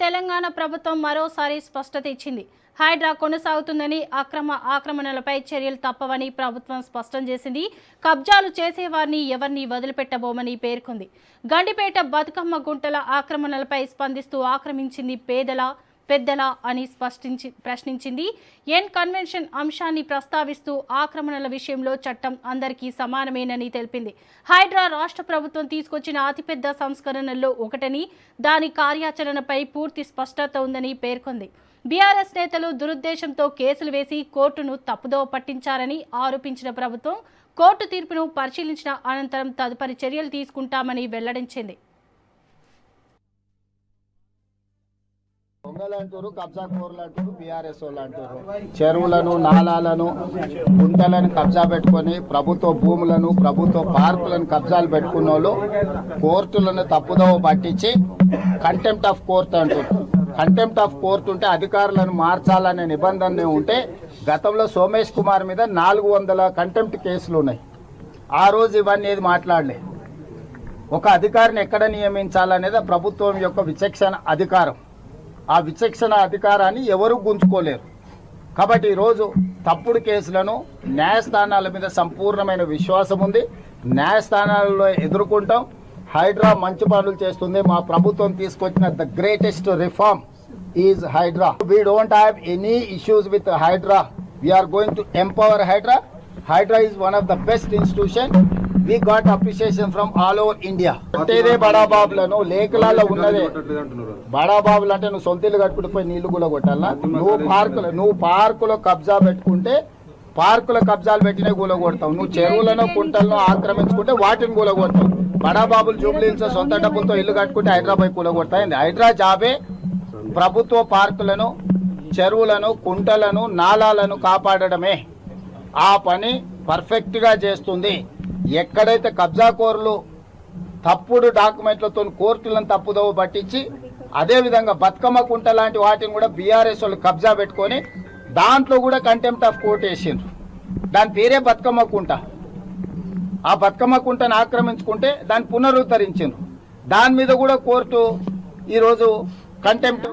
తెలంగాణ ప్రభుత్వం మరోసారి స్పష్టత ఇచ్చింది. హైడ్రా కొనసాగుతుందని, ఆక్రమణలపై చర్యలు తప్పవని ప్రభుత్వం స్పష్టం చేసింది. కబ్జాలు చేసేవారిని ఎవరిని వదిలిపెట్టబోమని పేర్కొంది. గండిపేట బతుకమ్మ గుంటల ఆక్రమణలపై స్పందిస్తూ ఆక్రమించింది పెద్దల అని ప్రశ్నించింది. ఎన్ కన్వెన్షన్ అంశాన్ని ప్రస్తావిస్తూ ఆక్రమణల విషయంలో చట్టం అందరికీ సమానమేనని తెలిపింది. హైడ్రా రాష్ట్ర ప్రభుత్వం తీసుకొచ్చిన అతిపెద్ద సంస్కరణల్లో ఒకటని, దాని కార్యాచరణపై పూర్తి స్పష్టత ఉందని పేర్కొంది. బీఆర్ఎస్ నేతలు దురుద్దేశంతో కేసులు వేసి కోర్టును తప్పుదోవ పట్టించారని ఆరోపించిన ప్రభుత్వం కోర్టు తీర్పును పరిశీలించిన అనంతరం తదుపరి చర్యలు తీసుకుంటామని వెల్లడించింది. దొంగలంటారు, కబ్జా కోర్లంటారు, బీఆర్ఎస్ వాళ్ళు అంటారు. చెరువులను, నాలాలను, గుంటలను కబ్జా పెట్టుకొని ప్రభుత్వ భూములను, ప్రభుత్వ పార్కులను కబ్జాలు పెట్టుకున్న వాళ్ళు కోర్టులను తప్పుదోవ పట్టించి కంటెంప్ట్ ఆఫ్ కోర్ట్ అంటారు. కంటెంప్ట్ ఆఫ్ కోర్ట్ ఉంటే అధికారులను మార్చాలనే నిబంధన ఉంటే గతంలో సోమేష్ కుమార్ మీద 400 కంటెంప్ట్ కేసులు ఉన్నాయి. ఆ రోజు ఇవన్నీ ఏది మాట్లాడలే. ఒక అధికారిని ఎక్కడ నియమించాలనేది ప్రభుత్వం యొక్క విచక్షణ అధికారం. ఆ విచక్షణ అధికారాన్ని ఎవరు గుంజుకోలేరు. కాబట్టి ఈరోజు తప్పుడు కేసులను న్యాయస్థానాల మీద సంపూర్ణమైన విశ్వాసం ఉంది. న్యాయస్థానాలలో ఎదుర్కొంటాం. హైడ్రా మంచి పనులు చేస్తుంది. మా ప్రభుత్వం తీసుకొచ్చిన the greatest reform is HYDRAA. We don't have any issues with HYDRAA. We are going to empower HYDRAA. HYDRAA is one of the best institution. We got appreciation from all over India. అంటేదే బడాబాబులను లేఖలలో ఉన్నదే. బడాబాబులు అంటే నువ్వు సొంత ఇల్లు కట్టుకుంటూ పోయి నీళ్లు కూడా కొట్టాలా? నువ్వు పార్కులో కబ్జా పెట్టుకుంటే పార్కులో కబ్జాలు పెట్టినే కూలగొడతావు. నువ్వు చెరువులను, కుంటలను ఆక్రమించుకుంటే వాటిని కూలగొడతావు. బడాబాబులు జూబ్లీహిల్స్ సొంత డబ్బులతో ఇల్లు కట్టుకుంటే హైదరాబాద్ కూలగొడతాయింది. హైడ్రా జాబే ప్రభుత్వ పార్కులను, చెరువులను, కుంటలను, నాలాలను కాపాడడమే. ఆ పని పర్ఫెక్ట్గా చేస్తుంది. ఎక్కడైతే కబ్జాకోరులు తప్పుడు డాక్యుమెంట్లతో కోర్టులను తప్పుదోవ పట్టించి, అదేవిధంగా బతుకమ్మ కుంట లాంటి వాటిని కూడా బీఆర్ఎస్ వాళ్ళు కబ్జా పెట్టుకొని దాంట్లో కూడా కంటెంప్ట్ ఆఫ్ కోర్ట్ వేసిండ్రు. దాని పేరే బతుకమ్మ కుంట. ఆ బతుకమ్మ కుంటను ఆక్రమించుకుంటే దాన్ని పునరుద్ధరించిండ్రు. దాని మీద కూడా కోర్టు ఈరోజు కంటెంప్ట్